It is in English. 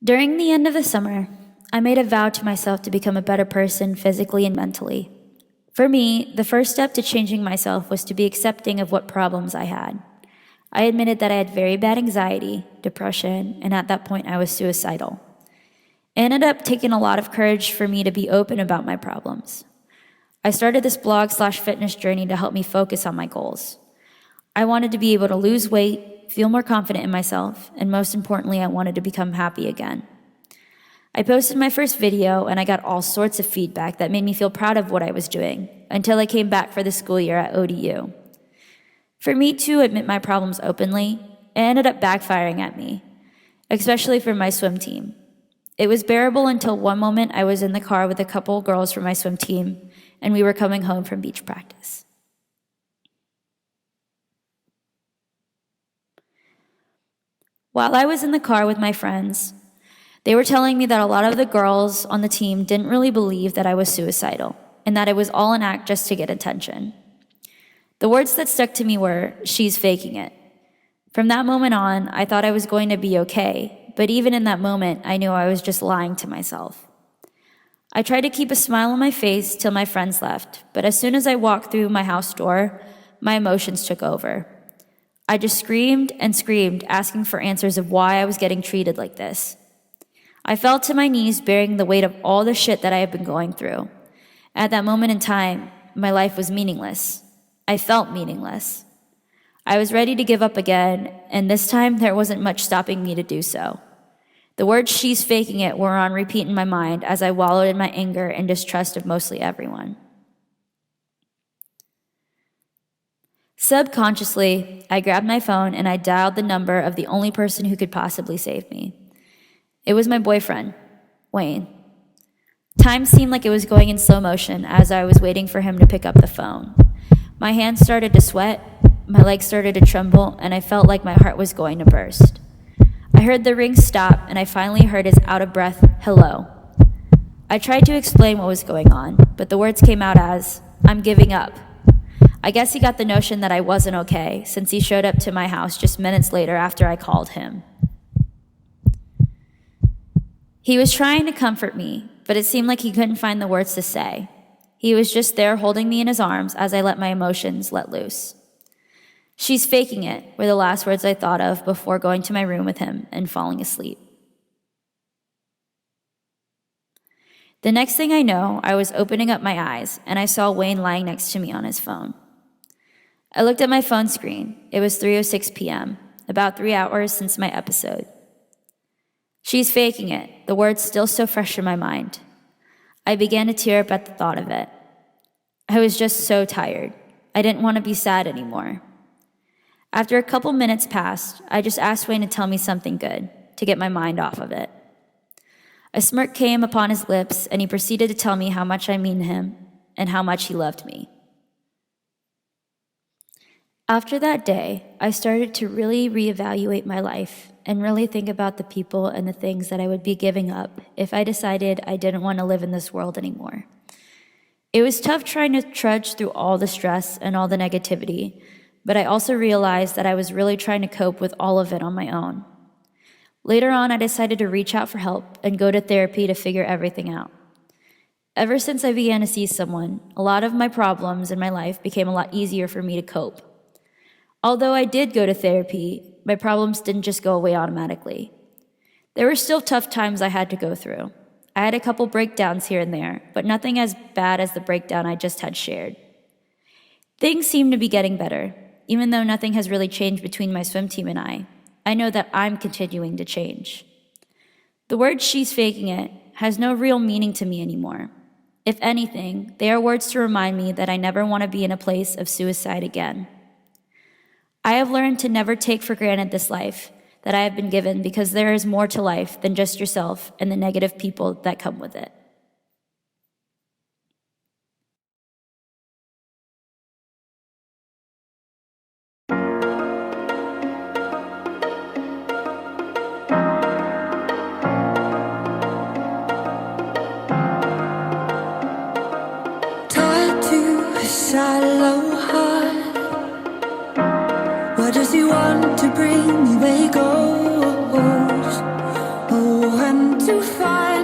During the end of the summer, I made a vow to myself to become a better person physically and mentally. For me, the first step to changing myself was to be accepting of what problems I had. I admitted that I had very bad anxiety, depression, and at that point I was suicidal. It ended up taking a lot of courage for me to be open about my problems. I started this blog/fitness journey to help me focus on my goals. I wanted to be able to lose weight, feel more confident in myself, and most importantly, I wanted to become happy again. I posted my first video and I got all sorts of feedback that made me feel proud of what I was doing until I came back for the school year at ODU. For me to admit my problems openly, it ended up backfiring at me, especially for my swim team. It was bearable until one moment I was in the car with a couple girls from my swim team and we were coming home from beach practice. While I was in the car with my friends, they were telling me that a lot of the girls on the team didn't really believe that I was suicidal and that it was all an act just to get attention. The words that stuck to me were, "She's faking it." From that moment on, I thought I was going to be okay, but even in that moment, I knew I was just lying to myself. I tried to keep a smile on my face till my friends left, but as soon as I walked through my house door, my emotions took over. I just screamed and screamed, asking for answers of why I was getting treated like this. I fell to my knees, bearing the weight of all the shit that I had been going through. At that moment in time, my life was meaningless. I felt meaningless. I was ready to give up again, and this time there wasn't much stopping me to do so. The words "she's faking it" were on repeat in my mind as I wallowed in my anger and distrust of mostly everyone. Subconsciously, I grabbed my phone and I dialed the number of the only person who could possibly save me. It was my boyfriend, Wayne. Time seemed like it was going in slow motion as I was waiting for him to pick up the phone. My hands started to sweat, my legs started to tremble, and I felt like my heart was going to burst. I heard the ring stop, and I finally heard his out-of-breath hello. I tried to explain what was going on, but the words came out as, "I'm giving up." I guess he got the notion that I wasn't okay, since he showed up to my house just minutes later after I called him. He was trying to comfort me, but it seemed like he couldn't find the words to say. He was just there holding me in his arms as I let my emotions let loose. "She's faking it" were the last words I thought of before going to my room with him and falling asleep. The next thing I know, I was opening up my eyes and I saw Wayne lying next to me on his phone. I looked at my phone screen. It was 3:06 p.m., about 3 hours since my episode. "She's faking it," the words still so fresh in my mind. I began to tear up at the thought of it. I was just so tired. I didn't want to be sad anymore. After a couple minutes passed, I just asked Wayne to tell me something good, to get my mind off of it. A smirk came upon his lips, and he proceeded to tell me how much I mean to him and how much he loved me. After that day, I started to really reevaluate my life and really think about the people and the things that I would be giving up if I decided I didn't want to live in this world anymore. It was tough trying to trudge through all the stress and all the negativity, but I also realized that I was really trying to cope with all of it on my own. Later on, I decided to reach out for help and go to therapy to figure everything out. Ever since I began to see someone, a lot of my problems in my life became a lot easier for me to cope. Although I did go to therapy, my problems didn't just go away automatically. There were still tough times I had to go through. I had a couple breakdowns here and there, but nothing as bad as the breakdown I just had shared. Things seem to be getting better. Even though nothing has really changed between my swim team and I know that I'm continuing to change. The word "she's faking it" has no real meaning to me anymore. If anything, they are words to remind me that I never want to be in a place of suicide again. I have learned to never take for granted this life that I have been given because there is more to life than just yourself and the negative people that come with it. Tied to a shallow heart. What does he want to bring me where he goes? know when to find